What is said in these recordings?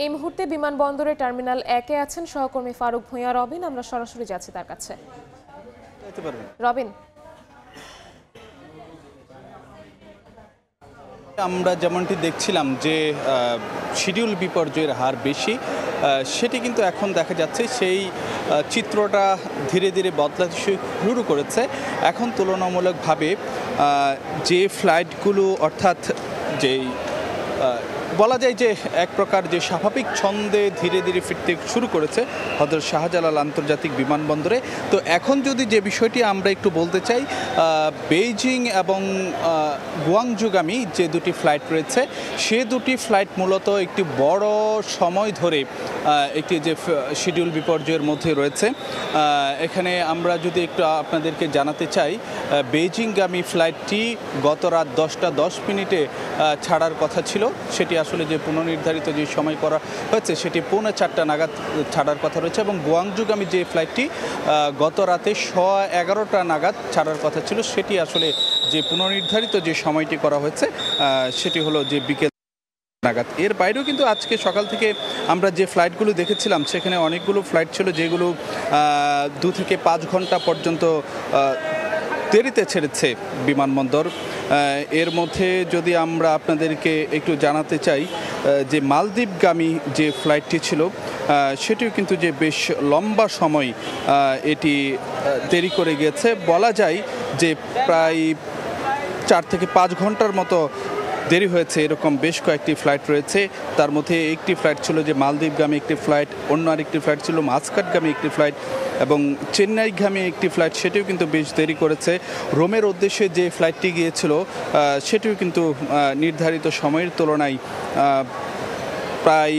এই মুহূর্তে বিমানবন্দরে টার্মিনাল 1-এ আছেন সহকর্মী ফারুক ভূঁইয়া রবিন। আমরা সরাসরি যাচ্ছি তার কাছে। রবিন, আমরা যেমনটি দেখছিলাম যে শিডিউল বিপর্যয়ের হার বেশি, সেটি কিন্তু এখন দেখা যাচ্ছে সেই চিত্রটা ধীরে ধীরে বদলাতে শুরু করেছে। এখন তুলনামূলকভাবে যে ফ্লাইটগুলো অর্থাৎ যেই বলা যায় যে এক প্রকার যে স্বাভাবিক ছন্দে ধীরে ধীরে ফিরতে শুরু করেছে হযরত শাহজালাল আন্তর্জাতিক বিমানবন্দরে। তো এখন যদি যে বিষয়টি আমরা একটু বলতে চাই, বেইজিং এবং গুয়াংজুগামী যে দুটি ফ্লাইট রয়েছে সে দুটি ফ্লাইট মূলত একটি বড় সময় ধরে একটি যে শিডিউল বিপর্যয়ের মধ্যে রয়েছে। এখানে আমরা যদি একটু আপনাদেরকে জানাতে চাই, বেইজিংগামী ফ্লাইটটি গত রাত 10টা 10 মিনিটে ছাড়ার কথা ছিল। সেটি আসলে যে পুনর্নির্ধারিত যে সময় করা হয়েছে সেটি 4:45 নাগাদ ছাড়ার কথা রয়েছে, এবং গুয়াংজুগামী যে ফ্লাইটটি গত রাতে 11:15 নাগাদ ছাড়ার কথা ছিল, সেটি আসলে যে পুনর্নির্ধারিত যে সময়টি করা হয়েছে সেটি হলো যে বিকেল নাগাদ। এর বাইরেও কিন্তু আজকে সকাল থেকে আমরা যে ফ্লাইটগুলো দেখেছিলাম সেখানে অনেকগুলো ফ্লাইট ছিল যেগুলো 2 থেকে 5 ঘন্টা পর্যন্ত দেরিতে ছেড়েছে বিমানবন্দর। এর মধ্যে যদি আমরা আপনাদেরকে একটু জানাতে চাই যে মালদ্বীপগামী যে ফ্লাইটটি ছিল সেটিও কিন্তু যে বেশ লম্বা সময় এটি দেরি করে গিয়েছে। বলা যায় যে প্রায় 4 থেকে 5 ঘন্টার মতো দেরি হয়েছে। এরকম বেশ কয়েকটি ফ্লাইট রয়েছে। তার মধ্যে একটি ফ্লাইট ছিল যে মালদ্বীপগামী একটি ফ্লাইট, অন্য আরেকটি ফ্লাইট ছিল মাস্কাটগামী একটি ফ্লাইট, এবং চেন্নাইগামী একটি ফ্লাইট সেটিও কিন্তু বেশ দেরি করেছে। রোমের উদ্দেশ্যে যে ফ্লাইটটি গিয়েছিল সেটিও কিন্তু নির্ধারিত সময়ের তুলনায় প্রায়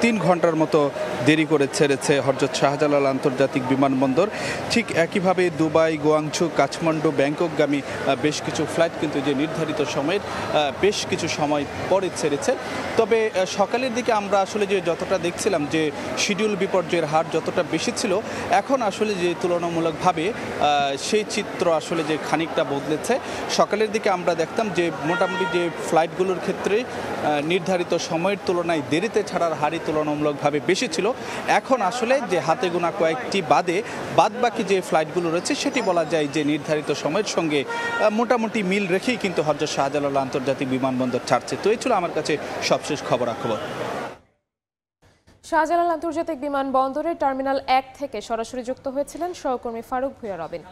3 ঘন্টার মতো দেরি করে ছেড়েছে হযরত শাহজালাল আন্তর্জাতিক বিমানবন্দর। ঠিক একইভাবে দুবাই, গুয়াংজু, কাঠমান্ডু, ব্যাংককগামী বেশ কিছু ফ্লাইট কিন্তু যে নির্ধারিত সময়ের বেশ কিছু সময় পরে ছেড়েছে। তবে সকালের দিকে আমরা আসলে যে যতটা দেখছিলাম যে শিডিউল বিপর্যয়ের হার যতটা বেশি ছিল, এখন আসলে যে তুলনামূলকভাবে সেই চিত্র আসলে যে খানিকটা বদলেছে। সকালের দিকে আমরা দেখতাম যে মোটামুটি যে ফ্লাইটগুলোর ক্ষেত্রে নির্ধারিত সময়ের তুলনায় দেরিতে ছাড়ার হারই তুলনামূলকভাবে বেশি ছিল। এখন আসলে যে হাতে গোনা কয়েকটি বাদবাকি যে ফ্লাইটগুলো রয়েছে সেটি বলা যায় যে নির্ধারিত সময়ের সঙ্গে মোটামুটি মিল রেখেই কিন্তু হযরত শাহজালাল আন্তর্জাতিক বিমানবন্দর ছাড়ছে। তো এই ছিল আমার কাছে সবশেষ খবরাখবর। শাহজালাল আন্তর্জাতিক বিমানবন্দরের টার্মিনাল 1 থেকে সরাসরি যুক্ত হয়েছিলেন সহকর্মী ফারুক ভূঁইয়া রবিন।